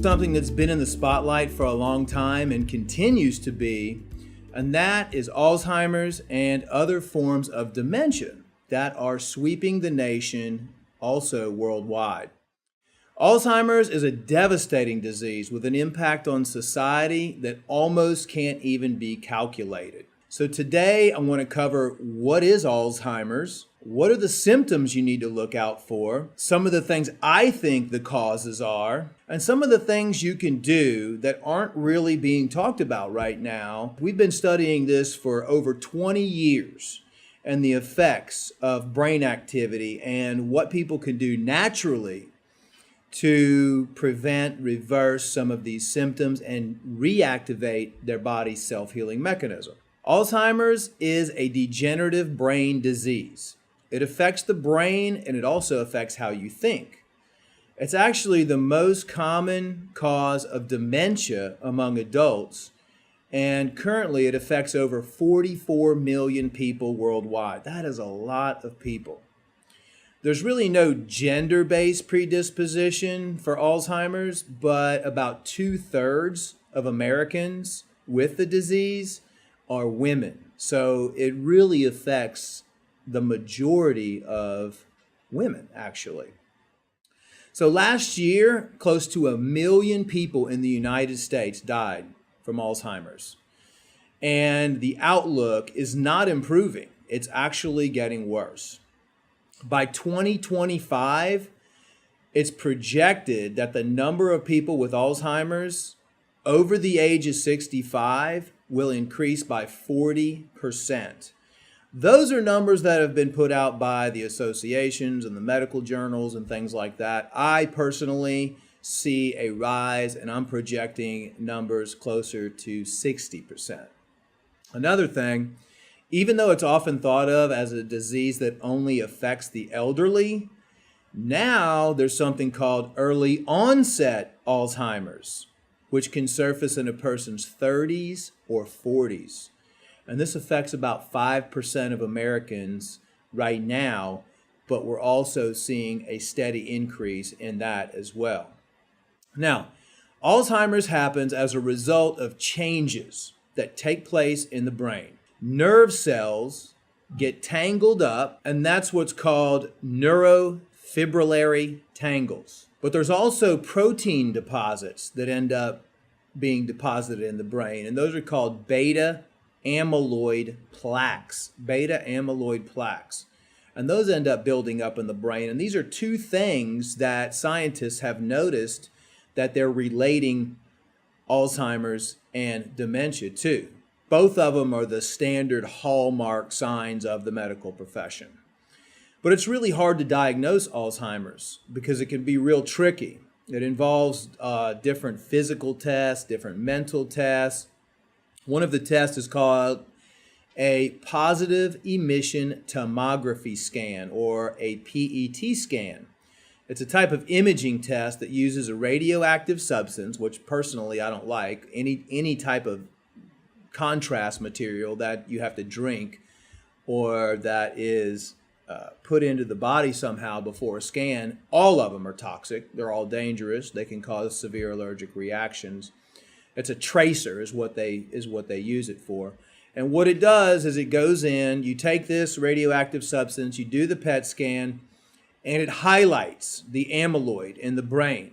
something that's been in the spotlight for a long time and continues to be, and that is Alzheimer's and other forms of dementia that are sweeping the nation, also worldwide. Alzheimer's is a devastating disease with an impact on society that almost can't even be calculated. So today I want to cover what is Alzheimer's, what are the symptoms you need to look out for, some of the things I think the causes are, and some of the things you can do that aren't really being talked about right now. We've been studying this for over 20 years and the effects of brain activity and what people can do naturally to prevent, reverse some of these symptoms and reactivate their body's self-healing mechanism. Alzheimer's is a degenerative brain disease. It affects the brain and it also affects how you think. It's actually the most common cause of dementia among adults, and currently it affects over 44 million people worldwide. That is a lot of people. There's really no gender-based predisposition for Alzheimer's, but about 2/3 of Americans with the disease are women. So it really affects the majority of women, actually. So last year, close to 1 million people in the United States died from Alzheimer's. And the outlook is not improving. It's actually getting worse. By 2025, it's projected that the number of people with Alzheimer's over the age of 65 will increase by 40%. Those are numbers that have been put out by the associations and the medical journals and things like that. I personally see a rise, and I'm projecting numbers closer to 60%. Another thing, even though it's often thought of as a disease that only affects the elderly, now there's something called early onset Alzheimer's, which can surface in a person's 30s or 40s. And this affects about 5% of Americans right now, but we're also seeing a steady increase in that as well. Now, Alzheimer's happens as a result of changes that take place in the brain. Nerve cells get tangled up, and that's what's called neurofibrillary tangles. But there's also protein deposits that end up being deposited in the brain, and those are called beta amyloid plaques. Beta amyloid plaques. And those end up building up in the brain. And these are two things that scientists have noticed that they're relating Alzheimer's and dementia to. Both of them are the standard hallmark signs of the medical profession. But it's really hard to diagnose Alzheimer's because it can be real tricky. It involves different physical tests, different mental tests. One of the tests is called a positive emission tomography scan, or a PET scan. It's a type of imaging test that uses a radioactive substance, which personally I don't like, any type of contrast material that you have to drink or that is put into the body somehow before a scan. All of them are toxic. They're all dangerous. They can cause severe allergic reactions. It's a tracer is what they use it for. And what it does is it goes in, you take this radioactive substance, you do the PET scan, and it highlights the amyloid in the brain.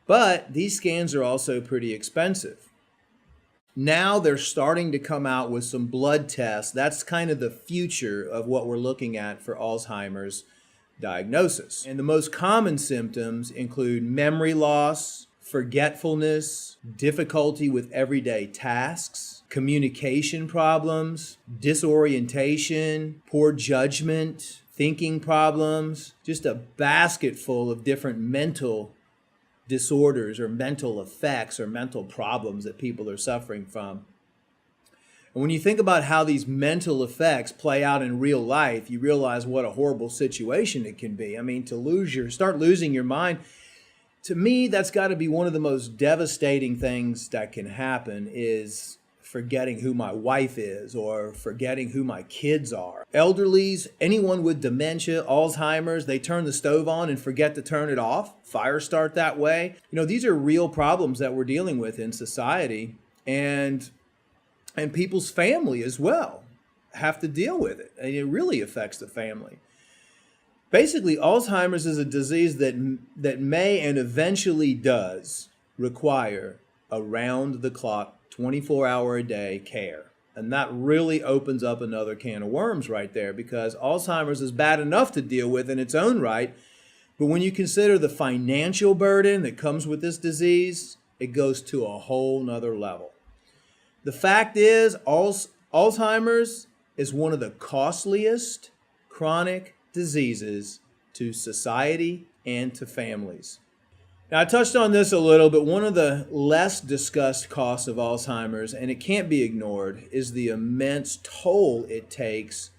But these scans are also pretty expensive. Now they're starting to come out with some blood tests. That's kind of the future of what we're looking at for Alzheimer's diagnosis. And the most common symptoms include memory loss, forgetfulness, difficulty with everyday tasks, communication problems, disorientation, poor judgment, thinking problems, just a basket full of different mental disorders or mental effects or mental problems that people are suffering from. And when you think about how these mental effects play out in real life, you realize what a horrible situation it can be. I mean, to start losing your mind, to me, that's got to be one of the most devastating things that can happen, is forgetting who my wife is or forgetting who my kids are. Elderlies, anyone with dementia, Alzheimer's, they turn the stove on and forget to turn it off. Fires start that way. These are real problems that we're dealing with in society, and people's family as well have to deal with it. And it really affects the family. Basically, Alzheimer's is a disease that may and eventually does require around-the-clock, 24-hour-a-day care. And that really opens up another can of worms right there, because Alzheimer's is bad enough to deal with in its own right, but when you consider the financial burden that comes with this disease, it goes to a whole nother level. The fact is, Alzheimer's is one of the costliest chronic diseases to society and to families. Now, I touched on this a little, but one of the less discussed costs of Alzheimer's, and it can't be ignored, is the immense toll it takes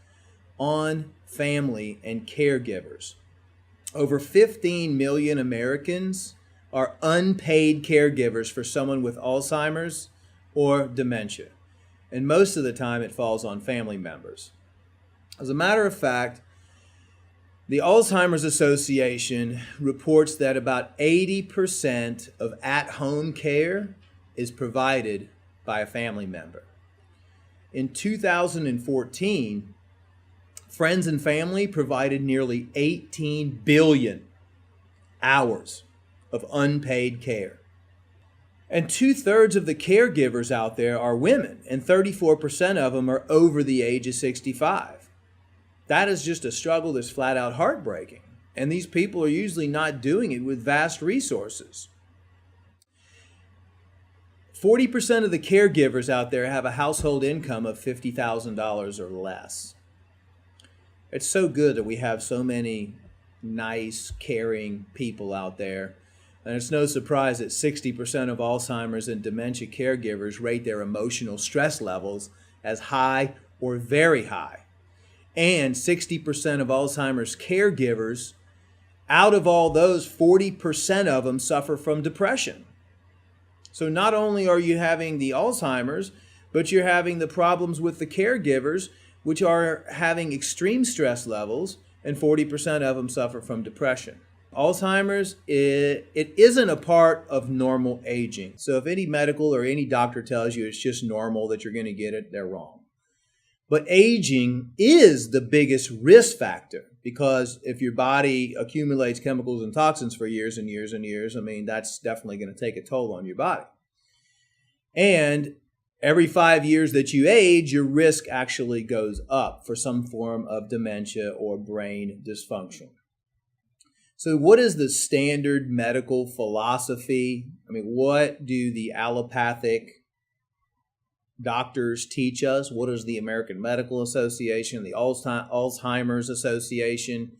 on family and caregivers. Over 15 million Americans are unpaid caregivers for someone with Alzheimer's or dementia, and most of the time it falls on family members. As a matter of fact, the Alzheimer's Association reports that about 80% of at-home care is provided by a family member. In 2014, friends and family provided nearly 18 billion hours of unpaid care. And 2/3 of the caregivers out there are women, and 34% of them are over the age of 65. That is just a struggle that's flat out heartbreaking. And these people are usually not doing it with vast resources. 40% of the caregivers out there have a household income of $50,000 or less. It's so good that we have so many nice, caring people out there. And it's no surprise that 60% of Alzheimer's and dementia caregivers rate their emotional stress levels as high or very high. And 60% of Alzheimer's caregivers, out of all those, 40% of them suffer from depression. So not only are you having the Alzheimer's, but you're having the problems with the caregivers, which are having extreme stress levels, and 40% of them suffer from depression. Alzheimer's, it isn't a part of normal aging. So if any medical or any doctor tells you it's just normal that you're going to get it, they're wrong. But aging is the biggest risk factor, because if your body accumulates chemicals and toxins for years and years and years, that's definitely going to take a toll on your body. And every 5 years that you age, your risk actually goes up for some form of dementia or brain dysfunction. So what is the standard medical philosophy? What do the allopathic doctors teach us? What does the American Medical Association, the Alzheimer's Association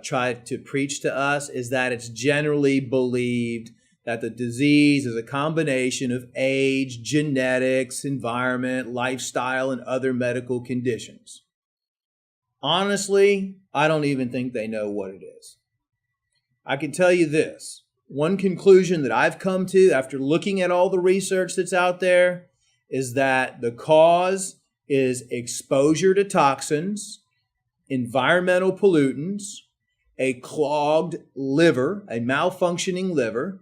try to preach to us? Is that it's generally believed that the disease is a combination of age, genetics, environment, lifestyle, and other medical conditions. Honestly, I don't even think they know what it is. I can tell you this. One conclusion that I've come to after looking at all the research that's out there is that the cause is exposure to toxins, environmental pollutants, a clogged liver, a malfunctioning liver,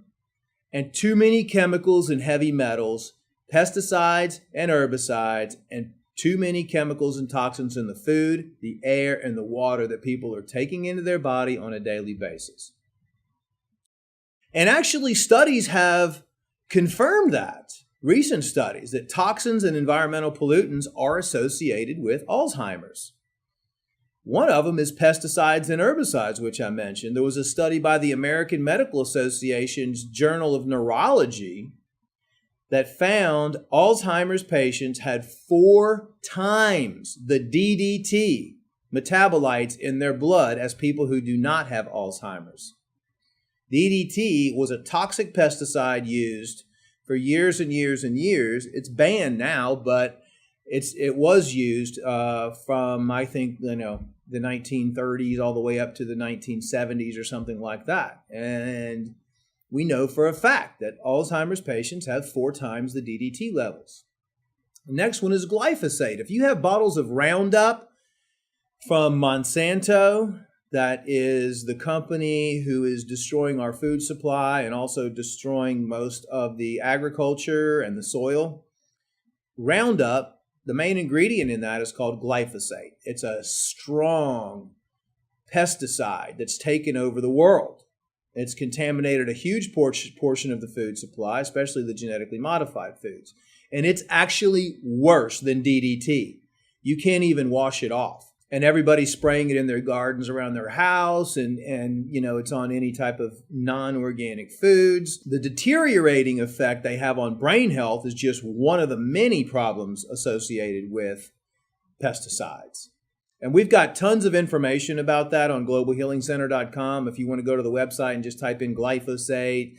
and too many chemicals and heavy metals, pesticides and herbicides, and too many chemicals and toxins in the food, the air, and the water that people are taking into their body on a daily basis. And actually, studies have confirmed that. Recent studies that toxins and environmental pollutants are associated with Alzheimer's. One of them is pesticides and herbicides, which I mentioned. There was a study by the American Medical Association's Journal of Neurology that found Alzheimer's patients had 4 times the DDT metabolites in their blood as people who do not have Alzheimer's. DDT was a toxic pesticide used for years and years and years. It's banned now, but it was used from, I think, the 1930s all the way up to the 1970s or something like that. And we know for a fact that Alzheimer's patients have 4 times the DDT levels. The next one is glyphosate. If you have bottles of Roundup from Monsanto, that is the company who is destroying our food supply and also destroying most of the agriculture and the soil. Roundup, the main ingredient in that is called glyphosate. It's a strong pesticide that's taken over the world. It's contaminated a huge portion of the food supply, especially the genetically modified foods. And it's actually worse than DDT. You can't even wash it off. And everybody's spraying it in their gardens around their house, and it's on any type of non-organic foods. The deteriorating effect they have on brain health is just one of the many problems associated with pesticides. And we've got tons of information about that on globalhealingcenter.com. If you want to go to the website and just type in glyphosate,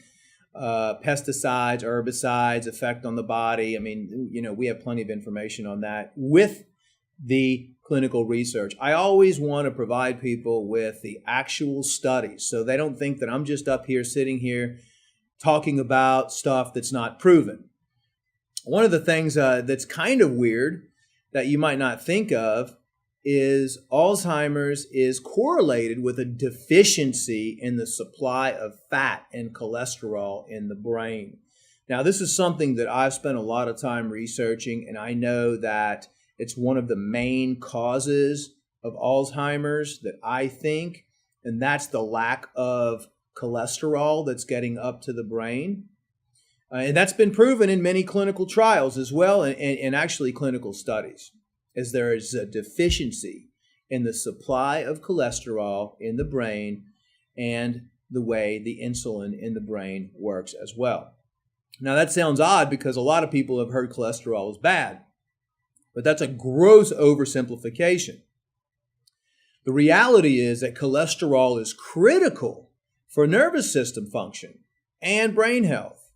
pesticides, herbicides, effect on the body. I mean, we have plenty of information on that with the clinical research. I always want to provide people with the actual studies so they don't think that I'm just up here sitting here talking about stuff that's not proven. One of the things that's kind of weird that you might not think of is Alzheimer's is correlated with a deficiency in the supply of fat and cholesterol in the brain. Now, this is something that I've spent a lot of time researching, and I know that it's one of the main causes of Alzheimer's that I think, and that's the lack of cholesterol that's getting up to the brain. And that's been proven in many clinical trials as well, and actually clinical studies, as there is a deficiency in the supply of cholesterol in the brain and the way the insulin in the brain works as well. Now, that sounds odd because a lot of people have heard cholesterol is bad. But that's a gross oversimplification. The reality is that cholesterol is critical for nervous system function and brain health.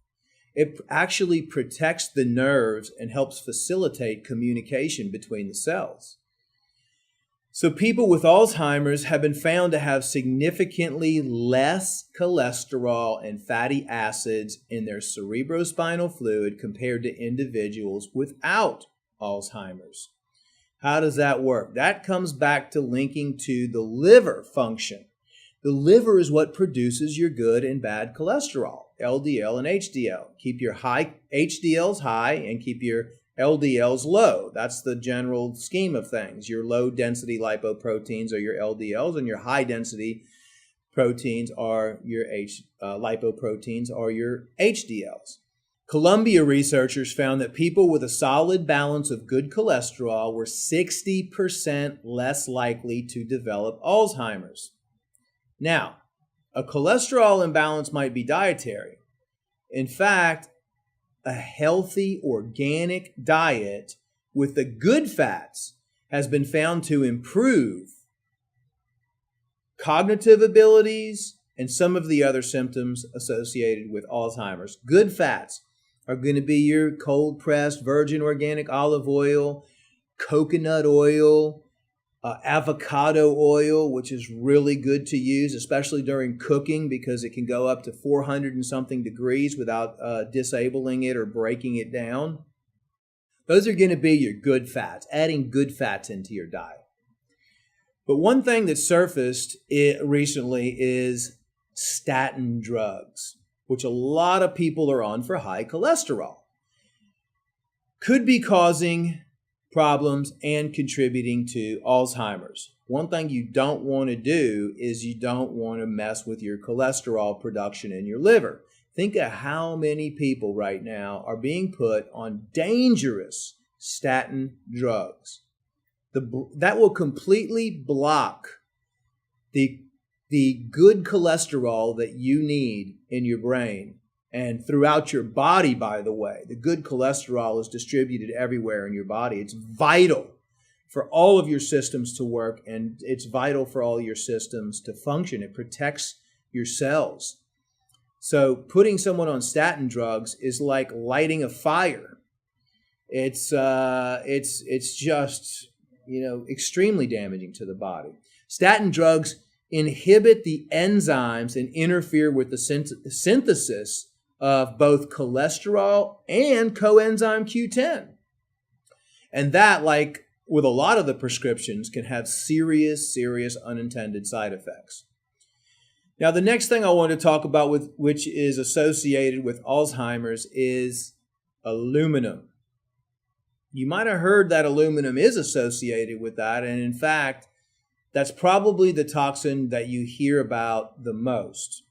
It actually protects the nerves and helps facilitate communication between the cells. So people with Alzheimer's have been found to have significantly less cholesterol and fatty acids in their cerebrospinal fluid compared to individuals without Alzheimer's. How does that work? That comes back to linking to the liver function. The liver is what produces your good and bad cholesterol, LDL and HDL. Keep your high HDLs high and keep your LDLs low. That's the general scheme of things. Your low density lipoproteins are your LDLs, and your high density proteins are your lipoproteins are your HDLs. Columbia researchers found that people with a solid balance of good cholesterol were 60% less likely to develop Alzheimer's. Now, a cholesterol imbalance might be dietary. In fact, a healthy organic diet with the good fats has been found to improve cognitive abilities and some of the other symptoms associated with Alzheimer's. Good fats are going to be your cold-pressed virgin organic olive oil, coconut oil, avocado oil, which is really good to use, especially during cooking because it can go up to 400 and something degrees without disabling it or breaking it down. Those are going to be your good fats, adding good fats into your diet. But one thing that surfaced recently is statin drugs, which a lot of people are on for high cholesterol. Could be causing problems and contributing to Alzheimer's. One thing you don't want to do is you don't want to mess with your cholesterol production in your liver. Think of how many people right now are being put on dangerous statin drugs. That will completely block the good cholesterol that you need in your brain and throughout your body, by the way. The good cholesterol is distributed everywhere in your body. It's vital for all of your systems to work, and it's vital for all your systems to function. It protects your cells. So putting someone on statin drugs is like lighting a fire. It's just, extremely damaging to the body. Statin drugs inhibit the enzymes and interfere with the synthesis of both cholesterol and coenzyme Q10. And that, like with a lot of the prescriptions, can have serious, serious unintended side effects. Now, the next thing I want to talk about, which is associated with Alzheimer's, is aluminum. You might have heard that aluminum is associated with that, and in fact, that's probably the toxin that you hear about the most.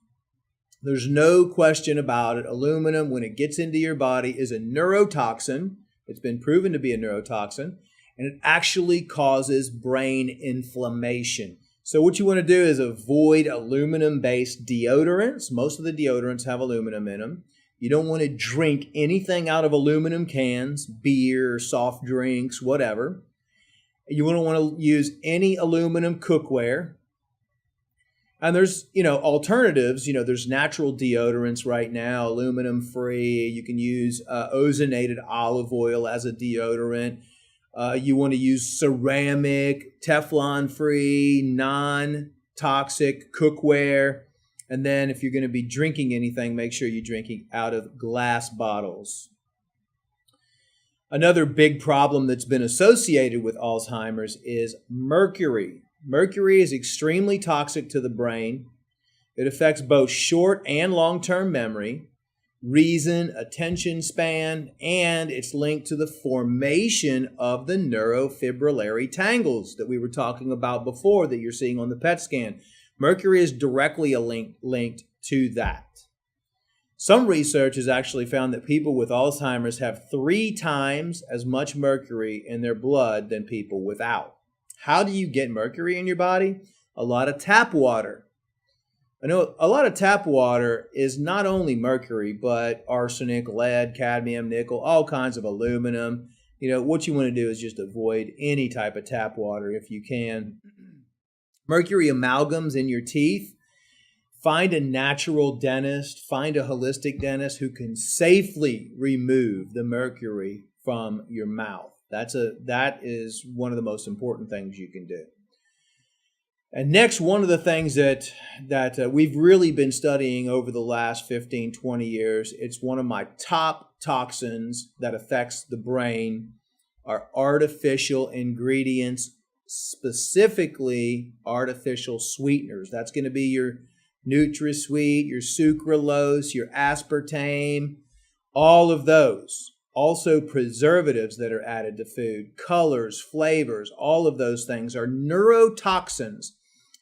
There's no question about it. Aluminum, when it gets into your body, is a neurotoxin. It's been proven to be a neurotoxin, and it actually causes brain inflammation. So what you want to do is avoid aluminum-based deodorants. Most of the deodorants have aluminum in them. You don't want to drink anything out of aluminum cans, beer, soft drinks, whatever. You wouldn't want to use any aluminum cookware. And there's, alternatives. There's natural deodorants right now, aluminum free. You can use ozonated olive oil as a deodorant. You want to use ceramic, Teflon free, non-toxic cookware. And then if you're going to be drinking anything, make sure you're drinking out of glass bottles. Another big problem that's been associated with Alzheimer's is mercury. Mercury is extremely toxic to the brain. It affects both short and long-term memory, reason, attention span, and it's linked to the formation of the neurofibrillary tangles that we were talking about before that you're seeing on the PET scan. Mercury is directly linked to that. Some research has actually found that people with Alzheimer's have 3 times as much mercury in their blood than people without. How do you get mercury in your body? A lot of tap water. I know a lot of tap water is not only mercury, but arsenic, lead, cadmium, nickel, all kinds of aluminum. What you want to do is just avoid any type of tap water if you can. Mercury amalgams in your teeth. Find a natural dentist, find a holistic dentist who can safely remove the mercury from your mouth. That is one of the most important things you can do. And next, one of the things that we've really been studying over the last 15, 20 years, it's one of my top toxins that affects the brain, are artificial ingredients, specifically artificial sweeteners. That's going to be your NutraSweet, your sucralose, your aspartame, all of those. Also preservatives that are added to food, colors, flavors, all of those things are neurotoxins.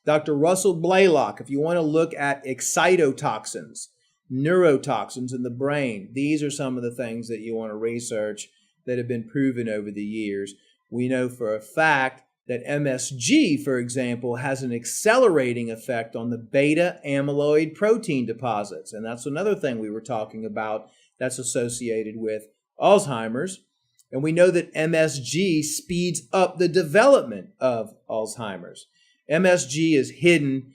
Dr. Russell Blaylock, if you want to look at excitotoxins, neurotoxins in the brain, these are some of the things that you want to research that have been proven over the years. We know for a fact that MSG, for example, has an accelerating effect on the beta amyloid protein deposits. And that's another thing we were talking about that's associated with Alzheimer's. And we know that MSG speeds up the development of Alzheimer's. MSG is hidden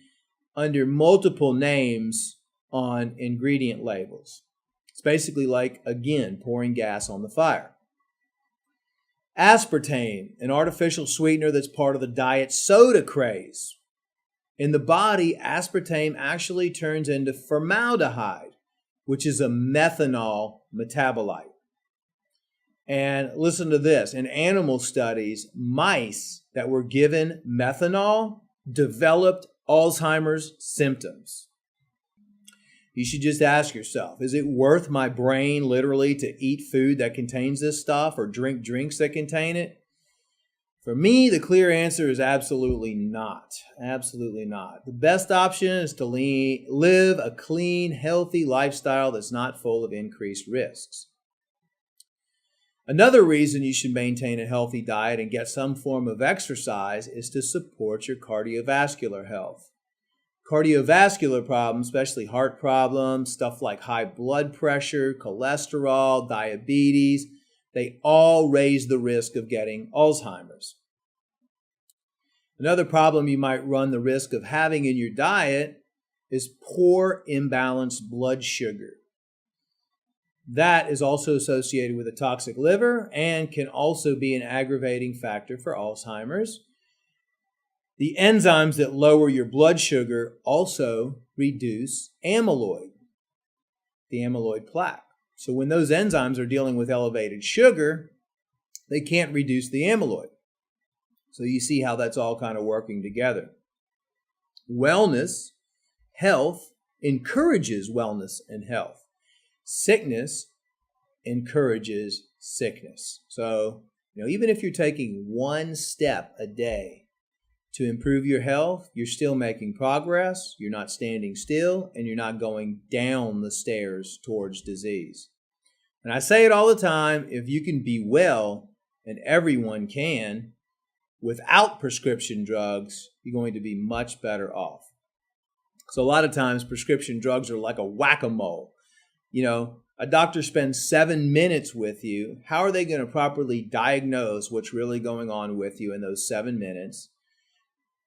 under multiple names on ingredient labels. It's basically like, again, pouring gas on the fire. Aspartame, an artificial sweetener that's part of the diet soda craze. In the body, aspartame actually turns into formaldehyde, which is a methanol metabolite. And listen to this, in animal studies, mice that were given methanol developed Alzheimer's symptoms. You should just ask yourself, is it worth my brain literally to eat food that contains this stuff or drink drinks that contain it? For me, the clear answer is absolutely not. Absolutely not. The best option is to live a clean, healthy lifestyle that's not full of increased risks. Another reason you should maintain a healthy diet and get some form of exercise is to support your cardiovascular health. Cardiovascular problems, especially heart problems, stuff like high blood pressure, cholesterol, diabetes, they all raise the risk of getting Alzheimer's. Another problem you might run the risk of having in your diet is poor imbalanced blood sugar. That is also associated with a toxic liver and can also be an aggravating factor for Alzheimer's. The enzymes that lower your blood sugar also reduce amyloid, the amyloid plaque. So when those enzymes are dealing with elevated sugar, they can't reduce the amyloid. So you see how that's all kind of working together. Wellness, health, encourages wellness and health. Sickness encourages sickness. So, even if you're taking one step a day to improve your health, you're still making progress, you're not standing still, and you're not going down the stairs towards disease. And I say it all the time, if you can be well, and everyone can, without prescription drugs, you're going to be much better off. So a lot of times prescription drugs are like a whack-a-mole. A doctor spends 7 minutes with you. How are they going to properly diagnose what's really going on with you in those 7 minutes?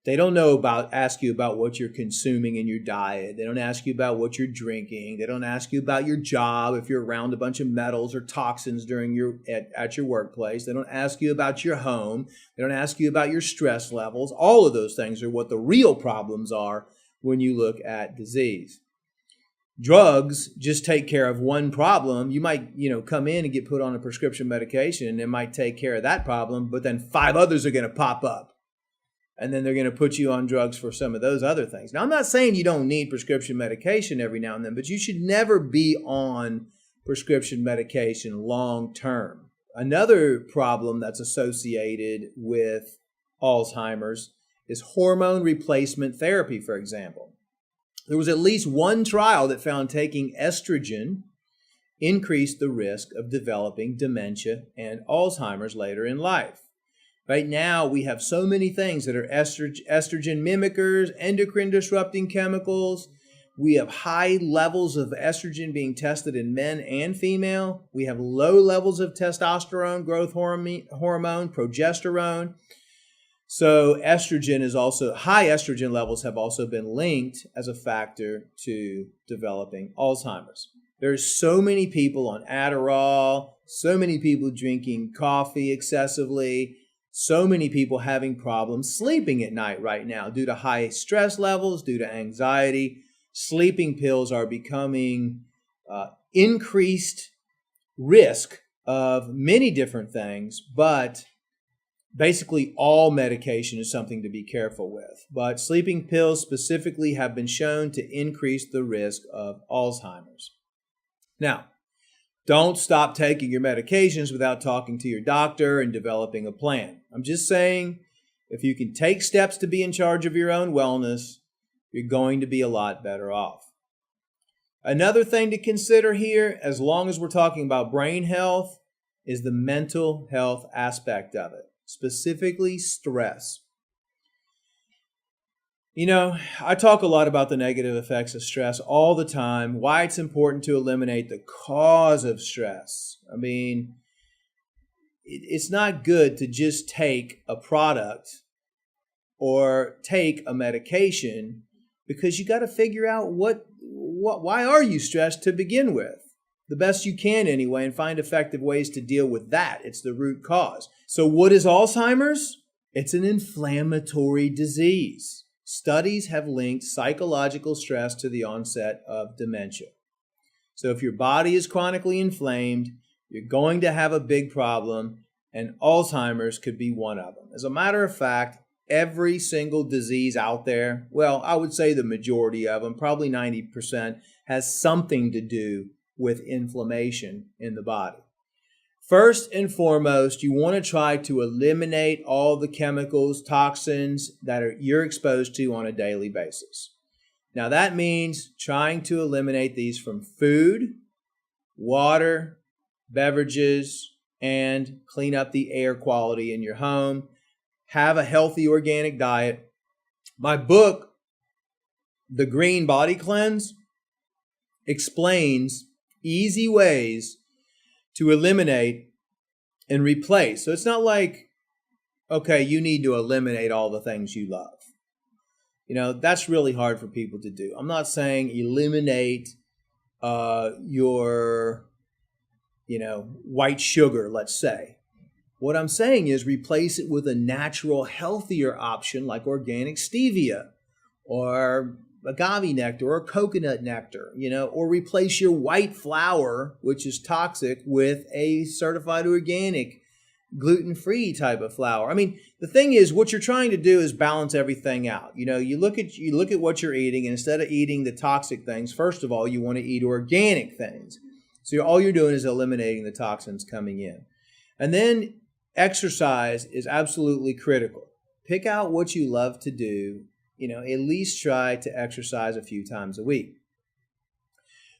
They don't ask you about what you're consuming in your diet. They don't ask you about what you're drinking. They don't ask you about your job, if you're around a bunch of metals or toxins at your workplace. They don't ask you about your home. They don't ask you about your stress levels. All of those things are what the real problems are when you look at disease. Drugs just take care of one problem. You might, come in and get put on a prescription medication, and it might take care of that problem, but then 5 others are going to pop up. And then they're going to put you on drugs for some of those other things. Now, I'm not saying you don't need prescription medication every now and then, but you should never be on prescription medication long term. Another problem that's associated with Alzheimer's is hormone replacement therapy, for example. There was at least one trial that found taking estrogen increased the risk of developing dementia and Alzheimer's later in life. Right now, we have so many things that are estrogen mimickers, endocrine disrupting chemicals. We have high levels of estrogen being tested in men and female. We have low levels of testosterone, growth hormone, progesterone. So estrogen is also, high estrogen levels have also been linked as a factor to developing Alzheimer's. There's so many people on Adderall, so many people drinking coffee excessively, so many people having problems sleeping at night right now due to high stress levels, due to anxiety. Sleeping pills are becoming increased risk of many different things, but basically all medication is something to be careful with. But sleeping pills specifically have been shown to increase the risk of Alzheimer's. Now, don't stop taking your medications without talking to your doctor and developing a plan. I'm just saying, if you can take steps to be in charge of your own wellness, you're going to be a lot better off. Another thing to consider here, as long as we're talking about brain health, is the mental health aspect of it, specifically stress. I talk a lot about the negative effects of stress all the time, why it's important to eliminate the cause of stress. I mean, it's not good to just take a product or take a medication, because you got to figure out why are you stressed to begin with? The best you can anyway, and find effective ways to deal with that. It's the root cause. So what is Alzheimer's? It's an inflammatory disease. Studies have linked psychological stress to the onset of dementia. So if your body is chronically inflamed, you're going to have a big problem, and Alzheimer's could be one of them. As a matter of fact, every single disease out there, well, I would say the majority of them, probably 90%, has something to do with inflammation in the body. First and foremost, you want to try to eliminate all the chemicals, toxins that you're exposed to on a daily basis. Now that means trying to eliminate these from food, water, beverages, and clean up the air quality in your home. Have a healthy organic diet. My book, The Green Body Cleanse, explains easy ways to eliminate and replace. So it's not like, okay, you need to eliminate all the things you love. That's really hard for people to do. I'm not saying eliminate your, white sugar, let's say. What I'm saying is replace it with a natural, healthier option like organic stevia or agave nectar or coconut nectar, or replace your white flour, which is toxic, with a certified organic, gluten-free type of flour. I mean, the thing is, what you're trying to do is balance everything out. You look at what you're eating, and instead of eating the toxic things, first of all, you want to eat organic things. So all you're doing is eliminating the toxins coming in. And then exercise is absolutely critical. Pick out what you love to do. At least try to exercise a few times a week.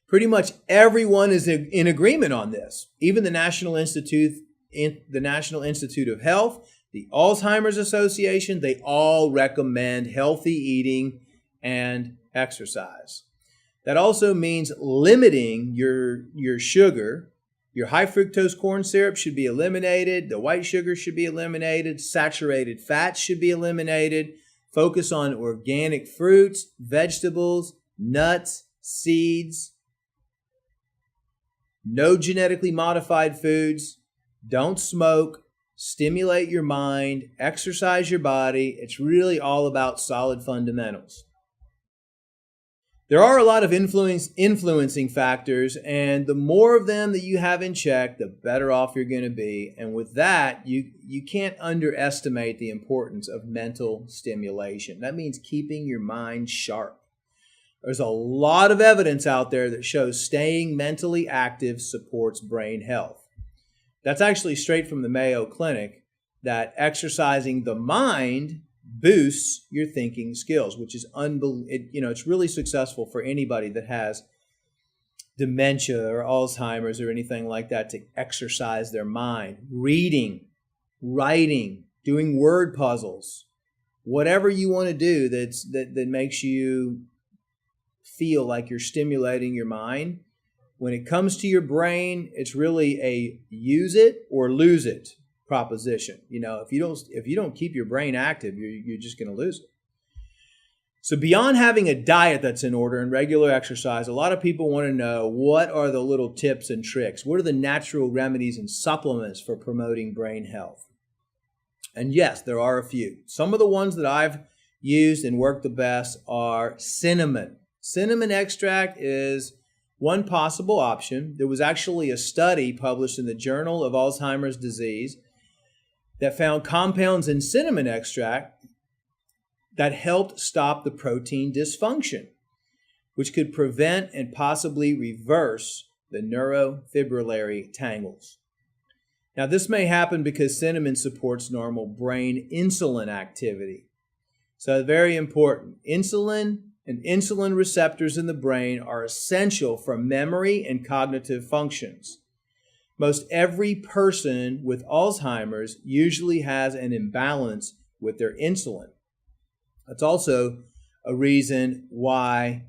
Pretty much everyone is in agreement on this. Even the National Institute of Health, the Alzheimer's Association, they all recommend healthy eating and exercise. That also means limiting your sugar. Your high fructose corn syrup should be eliminated. The white sugar should be eliminated. Saturated fats should be eliminated. Focus on organic fruits, vegetables, nuts, seeds. No genetically modified foods. Don't smoke. Stimulate your mind. Exercise your body. It's really all about solid fundamentals. There are a lot of influencing factors, and the more of them that you have in check, the better off you're going to be. And with that, you can't underestimate the importance of mental stimulation. That means keeping your mind sharp. There's a lot of evidence out there that shows staying mentally active supports brain health. That's actually straight from the Mayo Clinic, that exercising the mind boosts your thinking skills, which is it's really successful for anybody that has dementia or Alzheimer's or anything like that, to exercise their mind. Reading, writing, doing word puzzles, whatever you want to do that makes you feel like you're stimulating your mind. When it comes to your brain, it's really a use it or lose it proposition. If you don't keep your brain active, you're just going to lose it. So beyond having a diet that's in order and regular exercise, a lot of people want to know, what are the little tips and tricks? What are the natural remedies and supplements for promoting brain health? And yes, there are a few. Some of the ones that I've used and worked the best are cinnamon. Cinnamon extract is one possible option. There was actually a study published in the Journal of Alzheimer's Disease that found compounds in cinnamon extract that helped stop the protein dysfunction, which could prevent and possibly reverse the neurofibrillary tangles. Now, this may happen because cinnamon supports normal brain insulin activity. So very important. Insulin and insulin receptors in the brain are essential for memory and cognitive functions. Most every person with Alzheimer's usually has an imbalance with their insulin. That's also a reason why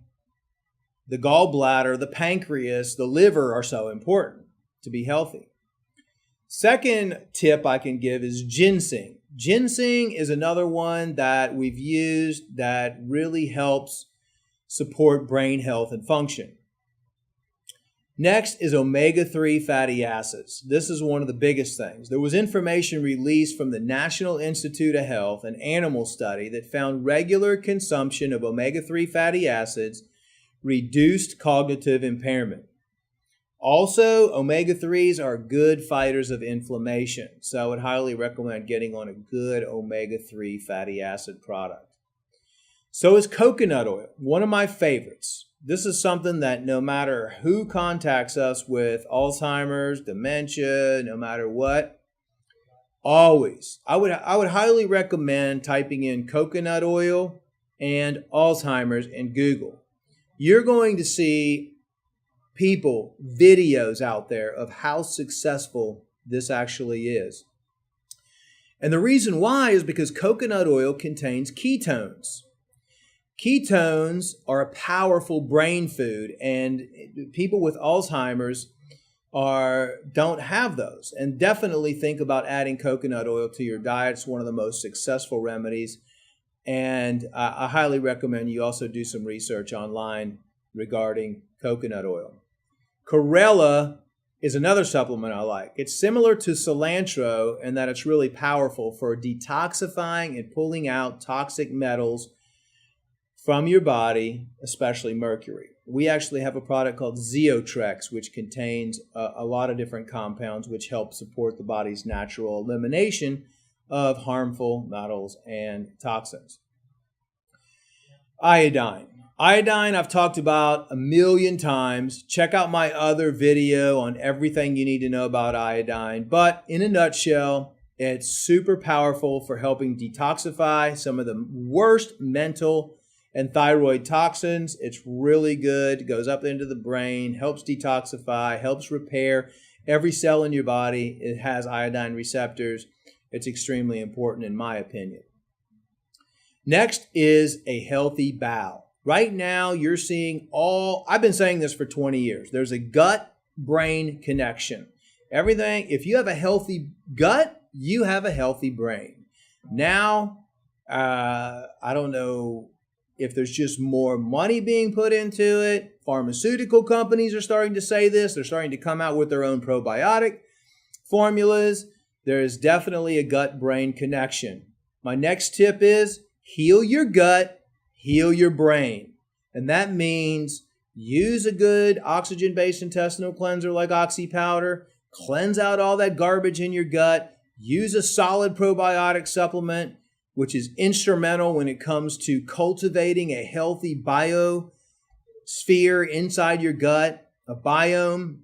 the gallbladder, the pancreas, the liver are so important to be healthy. Second tip I can give is ginseng. Ginseng is another one that we've used that really helps support brain health and function. Next is omega-3 fatty acids. This is one of the biggest things. There was information released from the National Institute of Health, an animal study that found regular consumption of omega-3 fatty acids reduced cognitive impairment. Also, omega-3s are good fighters of inflammation, so I would highly recommend getting on a good omega-3 fatty acid product. So is coconut oil, one of my favorites. This is something that no matter who contacts us with Alzheimer's, dementia, no matter what, always, I would highly recommend typing in coconut oil and Alzheimer's in Google. You're going to see videos out there of how successful this actually is. And the reason why is because coconut oil contains ketones. Ketones are a powerful brain food, and people with Alzheimer's don't have those. And definitely think about adding coconut oil to your diet. It's one of the most successful remedies. And I highly recommend you also do some research online regarding coconut oil. Chlorella is another supplement I like. It's similar to cilantro in that it's really powerful for detoxifying and pulling out toxic metals from your body, especially mercury. We actually have a product called Zeotrex, which contains a lot of different compounds which help support the body's natural elimination of harmful metals and toxins. Iodine. Iodine I've talked about a million times. Check out my other video on everything you need to know about iodine. But in a nutshell, it's super powerful for helping detoxify some of the worst mental and thyroid toxins. It's really good. It goes up into the brain, helps detoxify, helps repair every cell in your body. It has iodine receptors. It's extremely important in my opinion. Next is a healthy bowel. Right now, you're seeing I've been saying this for 20 years. There's a gut-brain connection. Everything, if you have a healthy gut, you have a healthy brain. Now, I don't know if there's just more money being put into it. Pharmaceutical companies are starting to say this. They're starting to come out with their own probiotic formulas. There is definitely a gut-brain connection. My next tip is heal your gut, heal your brain. And that means use a good oxygen-based intestinal cleanser like Oxy Powder. Cleanse out all that garbage in your gut. Use a solid probiotic supplement, which is instrumental when it comes to cultivating a healthy biosphere inside your gut, a biome,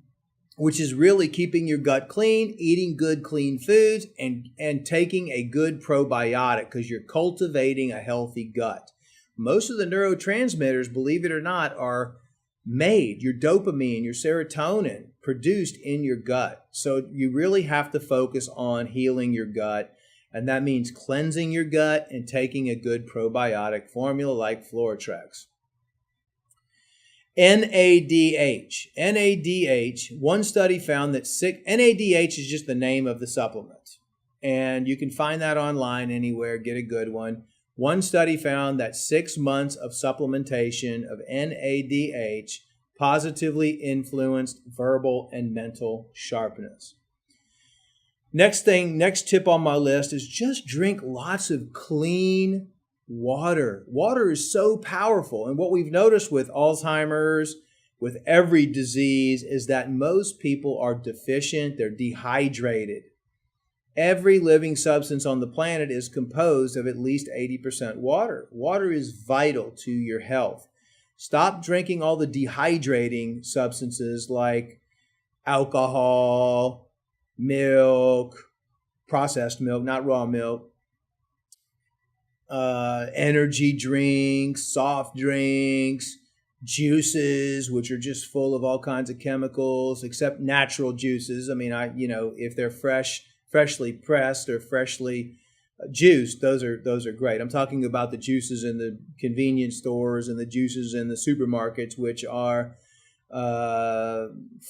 which is really keeping your gut clean, eating good, clean foods, and taking a good probiotic because you're cultivating a healthy gut. Most of the neurotransmitters, believe it or not, are made, your dopamine, your serotonin, produced in your gut. So you really have to focus on healing your gut. And that means cleansing your gut and taking a good probiotic formula like Floratrex. NADH. NADH, one study found that NADH is just the name of the supplement. And you can find that online anywhere, get a good one. One study found that 6 months of supplementation of NADH positively influenced verbal and mental sharpness. Next tip on my list is just drink lots of clean water. Water is so powerful. And what we've noticed with Alzheimer's, with every disease, is that most people are deficient. They're dehydrated. Every living substance on the planet is composed of at least 80% water. Water is vital to your health. Stop drinking all the dehydrating substances like alcohol, milk, processed milk, not raw milk, energy drinks, soft drinks, juices, which are just full of all kinds of chemicals, except natural juices. I mean, if they're freshly pressed or freshly juiced, those are great. I'm talking about the juices in the convenience stores and the juices in the supermarkets, which are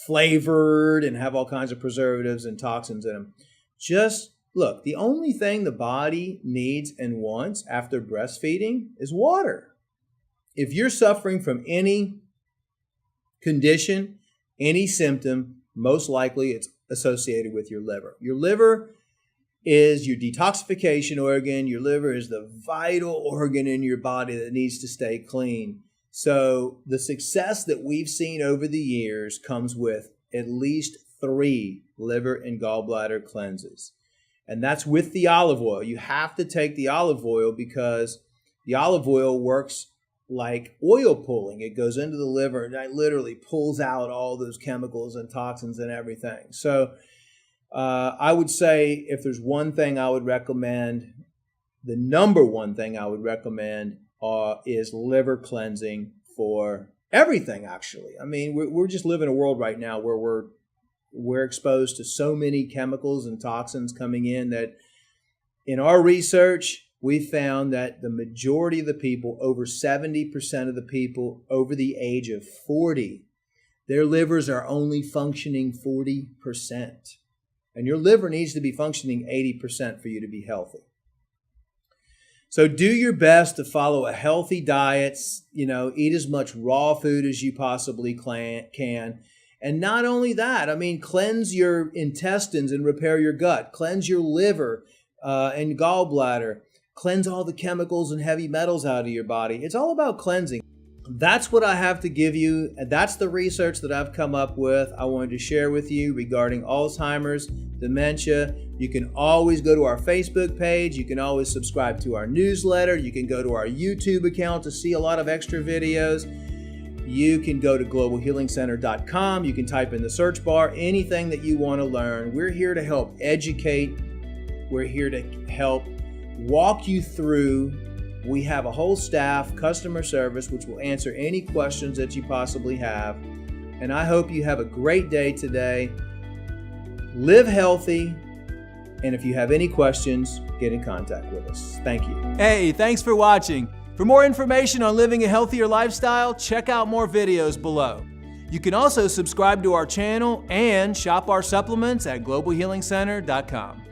flavored and have all kinds of preservatives and toxins in them. Just look, the only thing the body needs and wants after breastfeeding is water. If you're suffering from any condition, any symptom, most likely it's associated with your liver. Your liver is your detoxification organ. Your liver is the vital organ in your body that needs to stay clean. So the success that we've seen over the years comes with at least 3 liver and gallbladder cleanses. And that's with the olive oil. You have to take the olive oil because the olive oil works like oil pulling. It goes into the liver and it literally pulls out all those chemicals and toxins and everything. So I would say if there's one thing I would recommend, the number one thing I would recommend is liver cleansing for everything, actually. I mean, we're just living in a world right now where we're exposed to so many chemicals and toxins coming in that in our research, we found that the majority of the people, over 70% of the people over the age of 40, their livers are only functioning 40%. And your liver needs to be functioning 80% for you to be healthy. So do your best to follow a healthy diet, eat as much raw food as you possibly can. And not only that, cleanse your intestines and repair your gut. Cleanse your liver and gallbladder. cleanse all the chemicals and heavy metals out of your body. It's all about cleansing. That's what I have to give you. And that's the research that I've come up with. I wanted to share with you regarding Alzheimer's, dementia. You can always go to our Facebook page. You can always subscribe to our newsletter. You can go to our YouTube account to see a lot of extra videos. You can go to globalhealingcenter.com. You can type in the search bar anything that you want to learn. We're here to help educate. We're here to help walk you through. We have a whole staff, customer service, which will answer any questions that you possibly have. And I hope you have a great day today. Live healthy. And if you have any questions, get in contact with us. Thank you. Hey, thanks for watching. For more information on living a healthier lifestyle, check out more videos below. You can also subscribe to our channel and shop our supplements at globalhealingcenter.com.